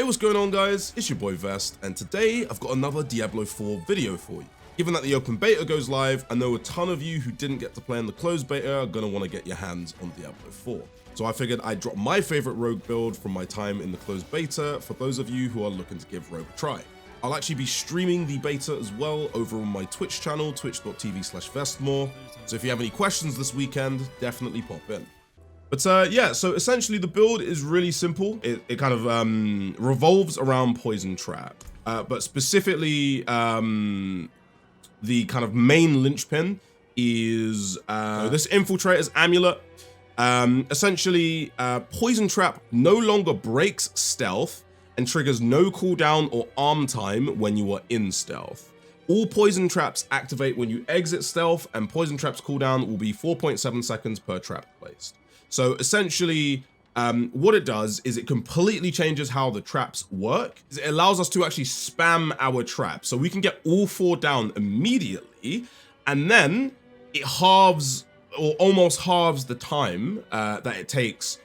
Hey, what's going on guys? It's your boy Vest, and today I've got another Diablo 4 video for you. Given that the open beta goes live, I know a ton of you who didn't get to play in the closed beta are gonna want to get your hands on Diablo 4. So I figured I'd drop my favorite rogue build from my time in the closed beta for those of you who are looking to give rogue a try. I'll actually be streaming the beta as well over on my Twitch channel, twitch.tv/vestmore. So if you have any questions this weekend, definitely pop in. But yeah, so essentially the build is really simple. It kind of revolves around Poison Trap, but specifically the kind of main linchpin is this Infiltrator's Amulet. Essentially, Poison Trap no longer breaks stealth and triggers no cooldown or arm time when you are in stealth. All Poison Traps activate when you exit stealth, and Poison Trap's cooldown will be 4.7 seconds per trap placed. So essentially, what it does is it completely changes how the traps work. It allows us to actually spam our traps. So we can get all 4 down immediately, and then it halves or almost halves the time that it takes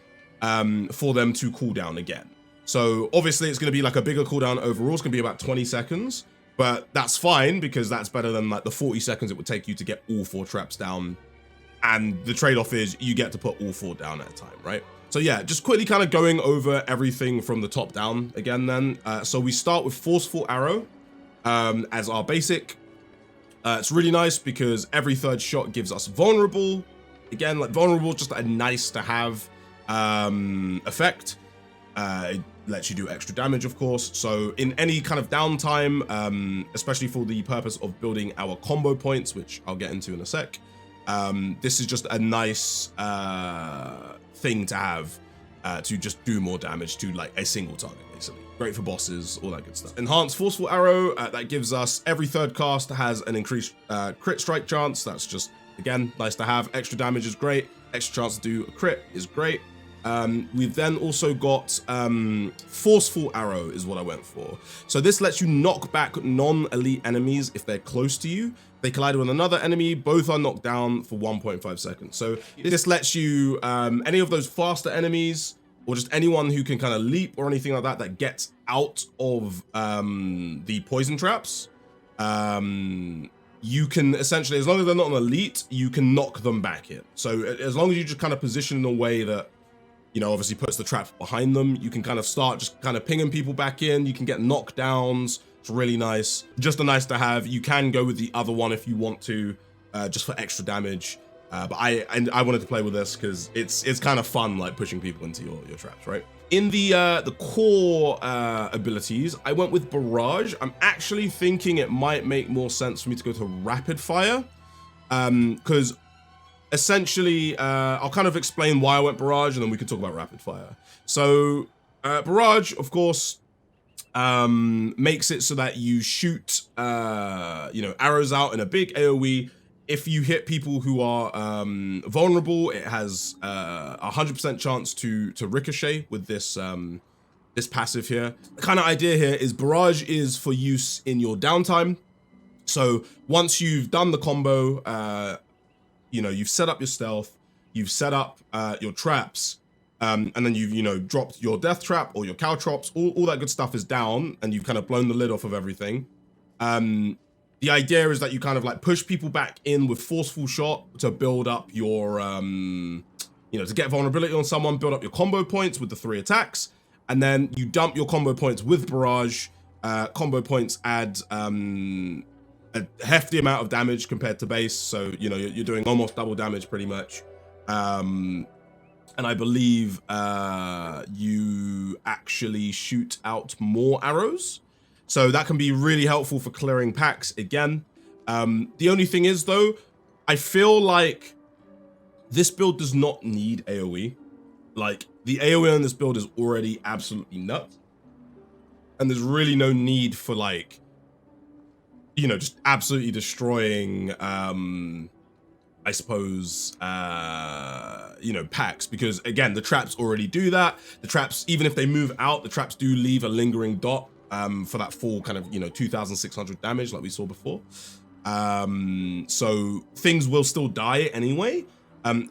for them to cool down again. So obviously it's going to be like a bigger cooldown overall. It's going to be about 20 seconds, but that's fine because that's better than like the 40 seconds it would take you to get all 4 traps down. And the trade-off is you get to put all 4 down at a time, right? So yeah, just quickly kind of going over everything from the top down again then. So we start with Forceful Arrow as our basic. It's really nice because every 3rd shot gives us vulnerable. Again, like vulnerable is just a nice to have effect. It lets you do extra damage, of course. So in any kind of downtime, especially for the purpose of building our combo points, which I'll get into in a sec, this is just a nice thing to have to just do more damage to like a single target, basically. Great for bosses, all that good stuff. Enhanced Forceful Arrow, that gives us every 3rd cast has an increased crit strike chance. That's just, again, nice to have. Extra damage is great. Extra chance to do a crit is great. We've then also got Forceful Arrow is what I went for. So this lets you knock back non-elite enemies if they're close to you. They collide with another enemy, both are knocked down for 1.5 seconds. So this lets you, any of those faster enemies, or just anyone who can kind of leap or anything like that, that gets out of the poison traps, you can essentially, as long as they're not an elite, you can knock them back in. So as long as you just kind of position in a way that, you know, obviously puts the trap behind them, you can kind of start just kind of pinging people back in. You can get knockdowns. It's really nice. Just a nice to have. You can go with the other one if you want to, just for extra damage. But I wanted to play with this because it's kind of fun, like pushing people into your traps, right? In the core abilities, I went with Barrage. I'm actually thinking it might make more sense for me to go to Rapid Fire, because essentially, I'll kind of explain why I went Barrage, and then we can talk about Rapid Fire. So Barrage, of course, makes it so that you shoot, you know, arrows out in a big AoE. If you hit people who are vulnerable, it has a 100% chance to ricochet with this this passive here. The kind of idea here is Barrage is for use in your downtime. So once you've done the combo, you know, you've set up your stealth, you've set up your traps, and then you've, you know, dropped your death trap or your Caltrops, all that good stuff is down, and you've kind of blown the lid off of everything. The idea is that you kind of like push people back in with Forceful Shot to build up your, you know, to get vulnerability on someone, build up your combo points with the 3 attacks, and then you dump your combo points with Barrage. Combo points add a hefty amount of damage compared to base, so you know you're doing almost double damage pretty much, and I believe you actually shoot out more arrows, so that can be really helpful for clearing packs again. The only thing is though, I feel like this build does not need AoE. Like the AoE on this build is already absolutely nuts, and there's really no need for like, you know, just absolutely destroying, I suppose, you know, packs, because again, the traps already do that. The traps, even if they move out, the traps do leave a lingering dot for that full kind of, you know, 2,600 damage like we saw before. So things will still die anyway.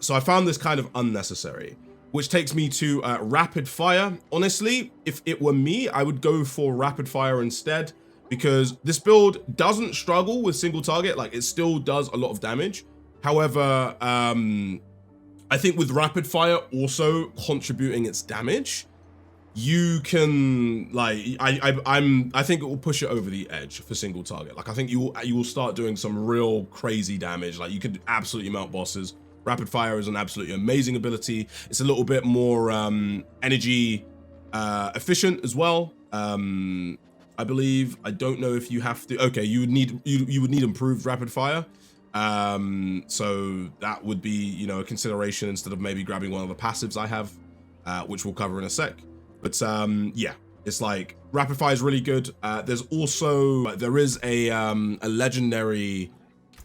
So I found this kind of unnecessary. which takes me to rapid fire. Honestly, if it were me, I would go for rapid fire instead, because this build doesn't struggle with single target. Like, it still does a lot of damage. However, I think with rapid fire also contributing its damage, you can, like, I think it will push it over the edge for single target. Like, I think you will start doing some real crazy damage. Like, you could absolutely melt bosses. Rapid fire is an absolutely amazing ability. It's a little bit more energy efficient as well. I believe, I don't know if you have to. Okay, you would need improved rapid fire. So that would be, you know, a consideration instead of maybe grabbing one of the passives I have, which we'll cover in a sec. But yeah, it's like rapid fire is really good. There's also, there is a legendary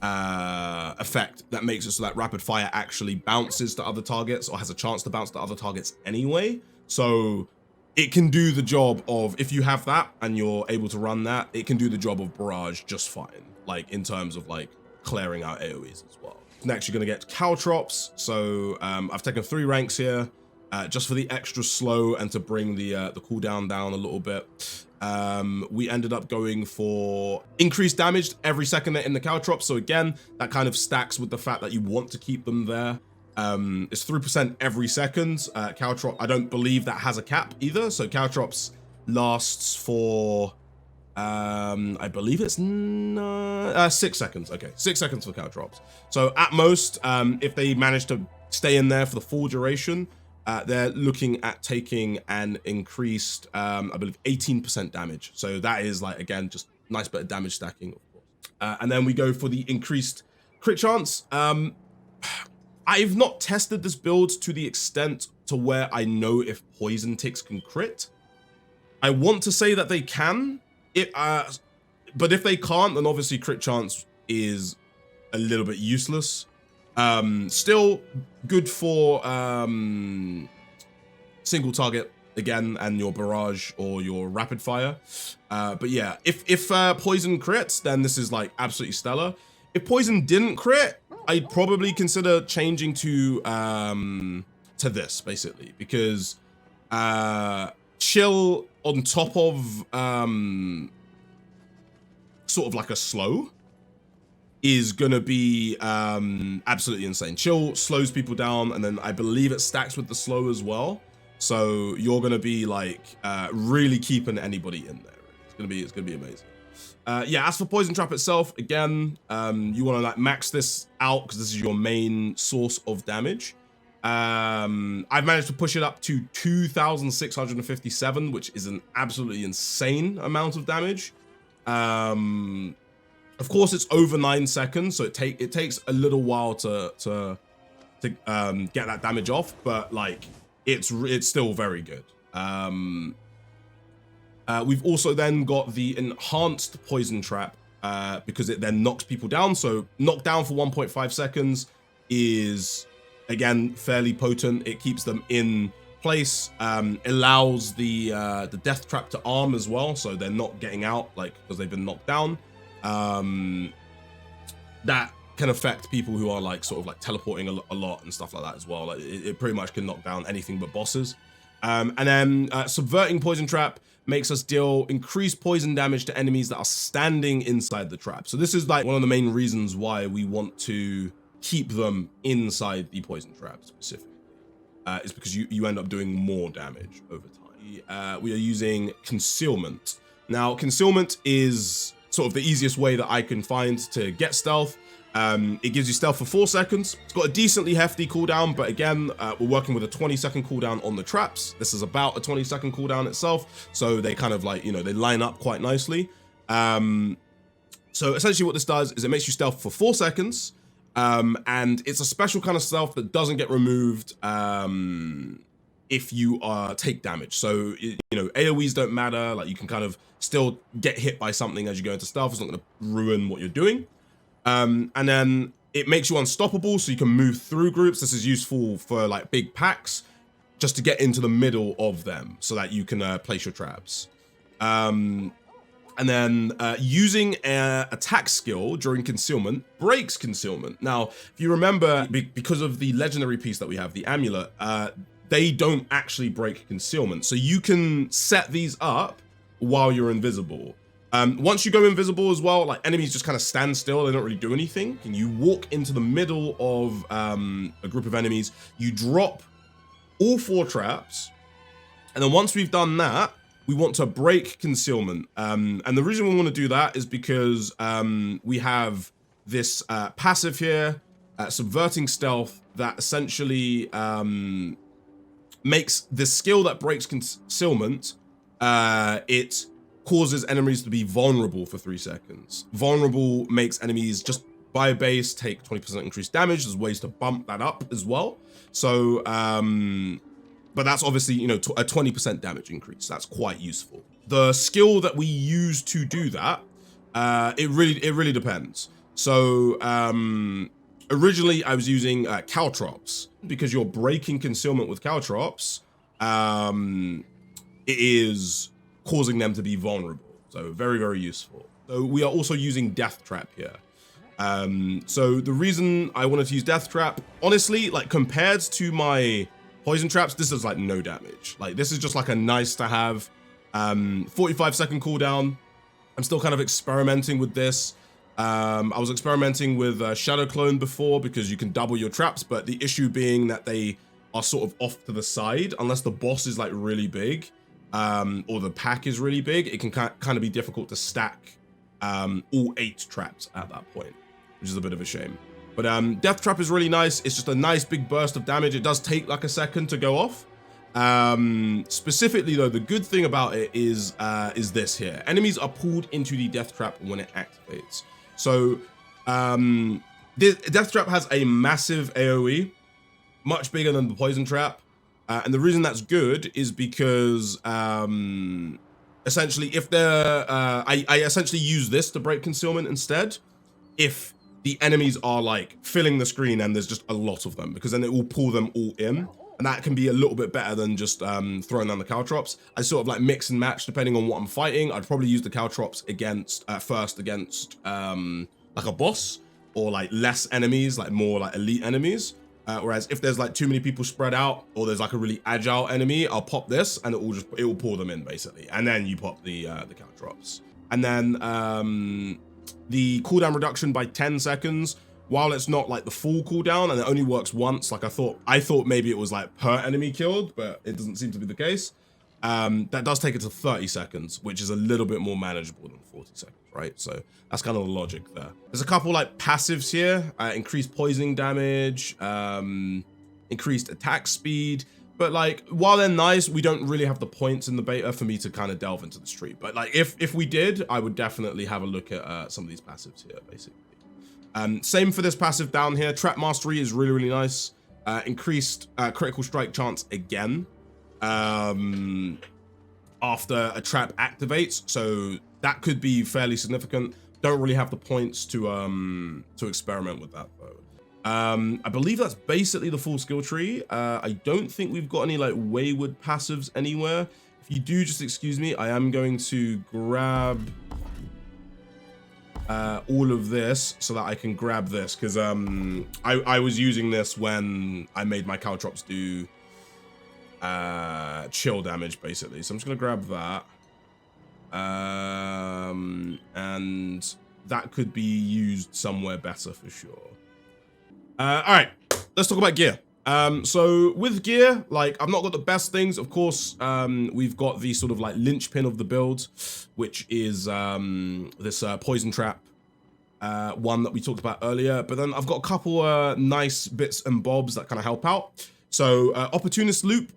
effect that makes it so that rapid fire actually bounces to other targets, or has a chance to bounce to other targets anyway. So it can do the job of, if you have that and you're able to run that, it can do the job of Barrage just fine, like in terms of like clearing out AoEs as well. Next, you're gonna get Caltrops. So I've taken 3 ranks here, just for the extra slow and to bring the cooldown down a little bit. We ended up going for increased damage every second in the Caltrops. So again, that kind of stacks with the fact that you want to keep them there. It's 3% every second. Caltrop, I don't believe that has a cap either. So Caltrops lasts for, I believe it's 6 seconds. Okay, 6 seconds for Caltrops. So at most, if they manage to stay in there for the full duration, they're looking at taking an increased, I believe, 18% damage. So that is, like, again, just nice bit of damage stacking, of course. And then we go for the increased crit chance. I've not tested this build to the extent to where I know if poison ticks can crit. I want to say that they can, but if they can't, then obviously crit chance is a little bit useless. Still good for single target again, and your barrage or your rapid fire. But yeah, if poison crits, then this is like absolutely stellar. If poison didn't crit, I'd probably consider changing to this basically, because chill on top of sort of like a slow is gonna be absolutely insane. Chill slows people down, and then I believe it stacks with the slow as well. So you're gonna be like really keeping anybody in there. It's gonna be amazing. Yeah, as for Poison Trap itself, again, you wanna like max this out because this is your main source of damage. I've managed to push it up to 2,657, which is an absolutely insane amount of damage. Of course, it's over 9 seconds, so it takes a little while to get that damage off, but like it's still very good. We've also then got the enhanced Poison Trap because it then knocks people down. So knockdown for 1.5 seconds is again fairly potent. It keeps them in place, allows the death trap to arm as well, so they're not getting out like because they've been knocked down. That can affect people who are like sort of like teleporting a lot and stuff like that as well. Like it pretty much can knock down anything but bosses. And then subverting Poison Trap makes us deal increased poison damage to enemies that are standing inside the trap. So this is like one of the main reasons why we want to keep them inside the Poison Trap specifically, is because you end up doing more damage over time. We are using Concealment. Now, Concealment is sort of the easiest way that I can find to get stealth. It gives you stealth for 4 seconds. It's got a decently hefty cooldown, but again, we're working with a 20-second cooldown on the traps. This is about a 20-second cooldown itself, so they kind of like, you know, they line up quite nicely. So essentially what this does is it makes you stealth for 4 seconds, and it's a special kind of stealth that doesn't get removed if you take damage. So, you know, AoEs don't matter. Like, you can kind of still get hit by something as you go into stealth. It's not going to ruin what you're doing. And then it makes you unstoppable, so you can move through groups. This is useful for like big packs, just to get into the middle of them so that you can place your traps. And then using an attack skill during Concealment breaks Concealment. Now, if you remember, because of the legendary piece that we have, the amulet, they don't actually break concealment. So you can set these up while you're invisible. Once you go invisible as well, like enemies just kind of stand still. They don't really do anything. And you walk into the middle of a group of enemies. You drop all 4 traps. And then once we've done that, we want to break concealment. And the reason we want to do that is because we have this passive here, subverting stealth, that essentially makes the skill that breaks concealment, it causes enemies to be vulnerable for 3 seconds. Vulnerable makes enemies just by base take 20% increased damage. There's ways to bump that up as well. So, but that's obviously, you know, a 20% damage increase. That's quite useful. The skill that we use to do that, it really depends. So, originally I was using Caltrops, because you're breaking concealment with Caltrops. It is causing them to be vulnerable. So very useful. So we are also using Death Trap here. So the reason I wanted to use Death Trap, honestly, like compared to my Poison Traps, this is like no damage. Like this is just like a nice to have. 45-second cooldown. I'm still kind of experimenting with this. I was experimenting with Shadow Clone before because you can double your traps, but the issue being that they are sort of off to the side unless the boss is like really big, or the pack is really big. It can kind of be difficult to stack all 8 traps at that point, which is a bit of a shame. But Death Trap is really nice. It's just a nice big burst of damage. It does take like a second to go off. Specifically though, the good thing about it is this here. Enemies are pulled into the Death Trap when it activates. So Death Trap has a massive AoE, much bigger than the Poison Trap. And the reason that's good is because essentially if I essentially use this to break concealment instead, if the enemies are like filling the screen and there's just a lot of them, because then it will pull them all in. And that can be a little bit better than just throwing down the Caltrops. I sort of like mix and match depending on what I'm fighting. I'd probably use the Caltrops against first against like a boss or like less enemies, like more like elite enemies. Whereas if there's like too many people spread out or there's like a really agile enemy, I'll pop this and it will pull them in basically. And then you pop the Caltrops. And then the cooldown reduction by 10 seconds. While it's not like the full cooldown and it only works once, like I thought maybe it was like per enemy killed, but it doesn't seem to be the case. That does take it to 30 seconds, which is a little bit more manageable than 40 seconds, right? So that's kind of the logic there. There's a couple like passives here, increased poisoning damage, increased attack speed, but like while they're nice, we don't really have the points in the beta for me to kind of delve into the street. But like if we did, I would definitely have a look at some of these passives here, basically. Same for this passive down here. Trap Mastery is really nice. Increased critical strike chance again after a trap activates, so that could be fairly significant. Don't really have the points to experiment with that though. I believe that's basically the full skill tree. I don't think we've got any like wayward passives anywhere. If you do, just excuse me. I am going to grab all of this so that I can grab this, because I was using this when I made my Caltrops do chill damage basically. So I'm just gonna grab that, and that could be used somewhere better for sure. All right, let's talk about gear. So with gear, like I've not got the best things, of course. We've got the sort of like linchpin of the build, which is this Poison Trap one that we talked about earlier. But then I've got a couple nice bits and bobs that kind of help out. So Opportunist Loop.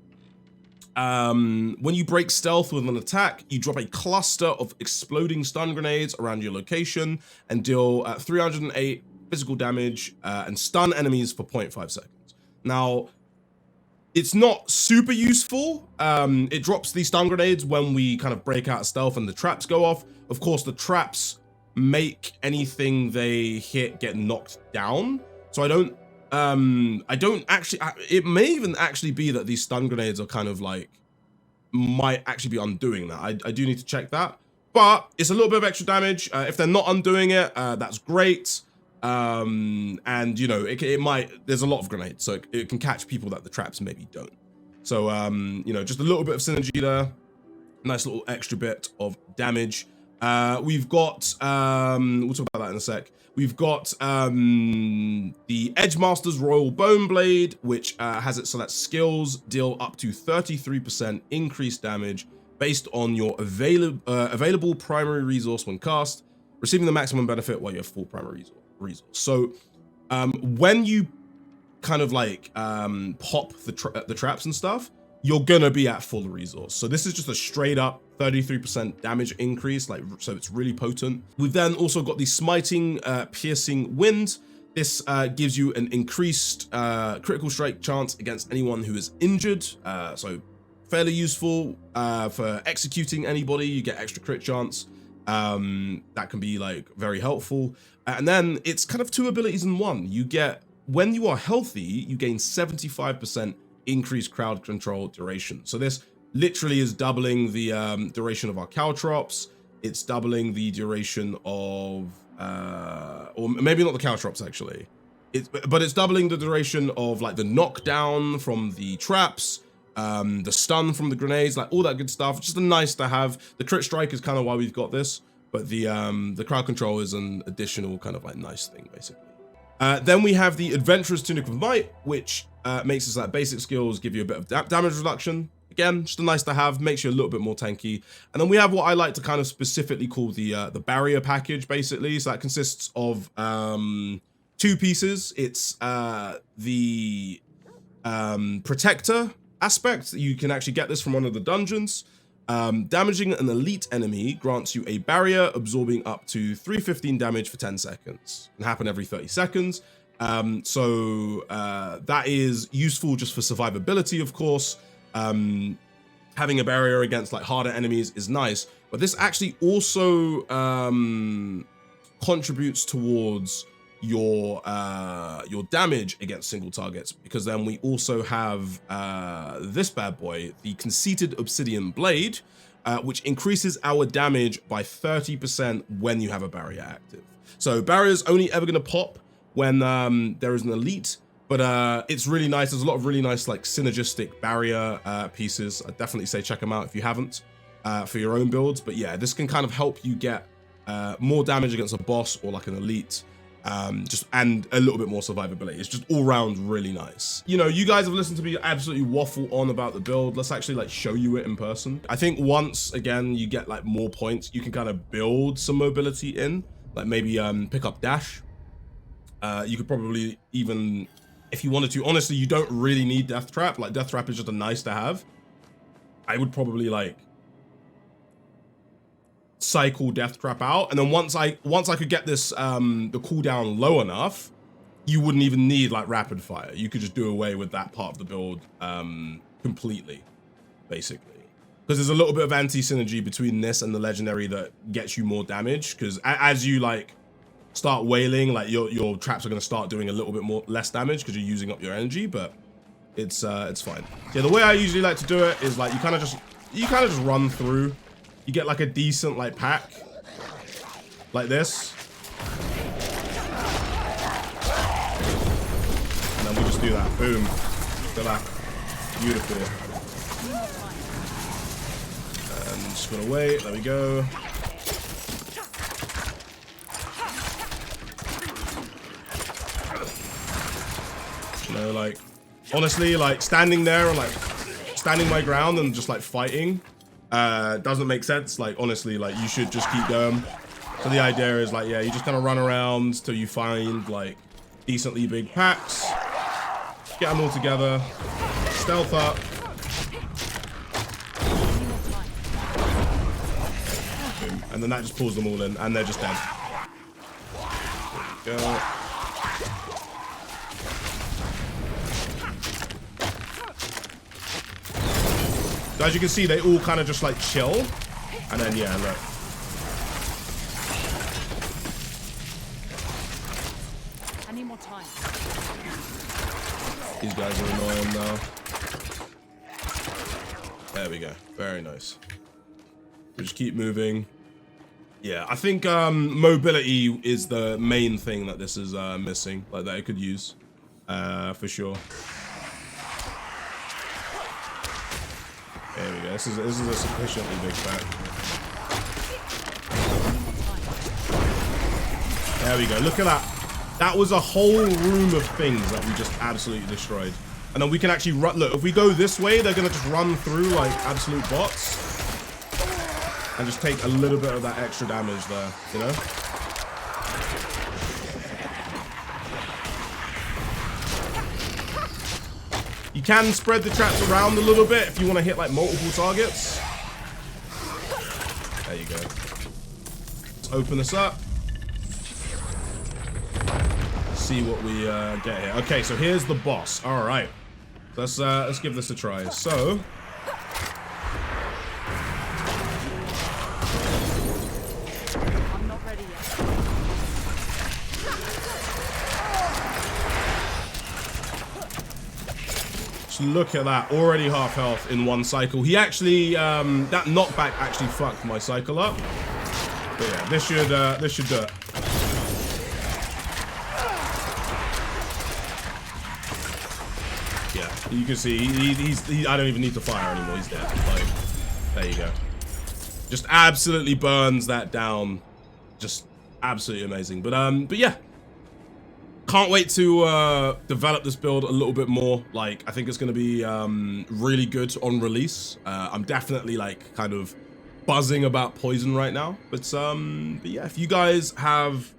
When you break stealth with an attack, you drop a cluster of exploding stun grenades around your location and deal 308 physical damage and stun enemies for 0.5 seconds. Now, it's not super useful. It drops these stun grenades when we kind of break out of stealth and the traps go off. Of course, the traps make anything they hit get knocked down. So I don't actually, it may even actually be that these stun grenades are kind of like, might actually be undoing that. I do need to check that, but it's a little bit of extra damage. If they're not undoing it, that's great. And you know, it might, there's a lot of grenades, so it can catch people that the traps maybe don't. So, you know, just a little bit of synergy there. Nice little extra bit of damage. We've got, we'll talk about that in a sec. We've got the Edgemaster's Royal Bone Blade, which has it so that skills deal up to 33% increased damage based on your available primary resource when cast, receiving the maximum benefit while you have full primary resource. So when you kind of like pop the traps and stuff, you're gonna be at full resource. So this is just a straight up 33% damage increase, like, so it's really potent. We've then also got the Smiting Piercing Wind. This gives you an increased critical strike chance against anyone who is injured. So fairly useful for executing anybody. You get extra crit chance. That can be like very helpful. And then it's kind of 2 abilities in one. You get, when you are healthy, you gain 75% increased crowd control duration. So this literally is doubling the duration of our Caltrops. It's doubling the duration of, or maybe not the Caltrops actually. But it's doubling the duration of like the knockdown from the traps, the stun from the grenades, like all that good stuff. Just a nice to have. The crit strike is kind of why we've got this, but the crowd control is an additional kind of like nice thing basically. Then we have the Adventurer's Tunic of Might, which makes it so that basic skills give you a bit of damage reduction. Again, just a nice to have, makes you a little bit more tanky. And then we have what I like to kind of specifically call the barrier package, basically. So that consists of 2 pieces. It's the Protector aspect. You can actually get this from one of the dungeons. Damaging an elite enemy grants you a barrier absorbing up to 315 damage for 10 seconds. It can happen every 30 seconds. So that is useful just for survivability, of course. Having a barrier against like harder enemies is nice, but this actually also contributes towards your damage against single targets, because then we also have this bad boy, the Conceited Obsidian Blade, which increases our damage by 30% when you have a barrier active. So barrier's only ever going to pop when there is an elite, but it's really nice. There's a lot of really nice like synergistic barrier pieces. I'd definitely say check them out if you haven't for your own builds. But yeah, this can kind of help you get more damage against a boss or like an elite, and a little bit more survivability. It's just all round really nice. You know, you guys have listened to me absolutely waffle on about the build. Let's actually like show you it in person. I think once again you get like more points, you can kind of build some mobility in, like maybe pick up dash. You could probably even, if you wanted to, honestly, you don't really need Death Trap. Like Death Trap is just a nice to have. I would probably like cycle Death Trap out, and then once I could get this the cooldown low enough, you wouldn't even need like rapid fire. You could just do away with that part of the build completely, basically, because there's a little bit of anti-synergy between this and the legendary that gets you more damage, because as you like start wailing, like your traps are going to start doing a little bit less damage because you're using up your energy, but it's fine. Yeah, the way I usually like to do it is like you kind of just run through. You get like a decent like pack like this, and then we just do that. Boom. Look at that. Beautiful. And just gonna wait. There we go. You know, like honestly, like standing there and like standing my ground and just like fighting doesn't make sense. Like honestly, like you should just keep going. So the idea is like, yeah, you just kind of run around till you find like decently big packs, get them all together, stealth up, boom, and then that just pulls them all in, and they're just dead. There we go. So as you can see, they all kind of just like chill, and then yeah, look. I need more time. These guys are annoying now. There we go. Very nice. We just keep moving. Yeah, I think mobility is the main thing that this is missing, like that it could use, for sure. There we go. This is a sufficiently big pack. There we go. Look at that. That was a whole room of things that we just absolutely destroyed. And then we can actually run. Look, if we go this way, they're gonna just run through like absolute bots and just take a little bit of that extra damage there, you know? You can spread the traps around a little bit if you want to hit like multiple targets. There you go. Let's open this up. See what we get here. Okay, so here's the boss. All right, let's give this a try. So. I'm not ready yet. Look at that, already half health in one cycle. He actually, that knockback actually fucked my cycle up. But yeah, this should do it. Yeah, you can see he's I don't even need to fire anymore. He's dead. Like, there you go. Just absolutely burns that down. Just absolutely amazing. But yeah. Can't wait to develop this build a little bit more. Like, I think it's going to be really good on release. I'm definitely like kind of buzzing about poison right now. But yeah, if you guys have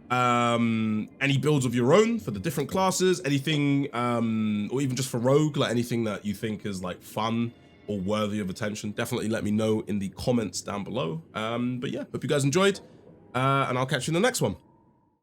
any builds of your own for the different classes, anything, or even just for rogue, like anything that you think is like fun or worthy of attention, definitely let me know in the comments down below. But yeah, hope you guys enjoyed, and I'll catch you in the next one.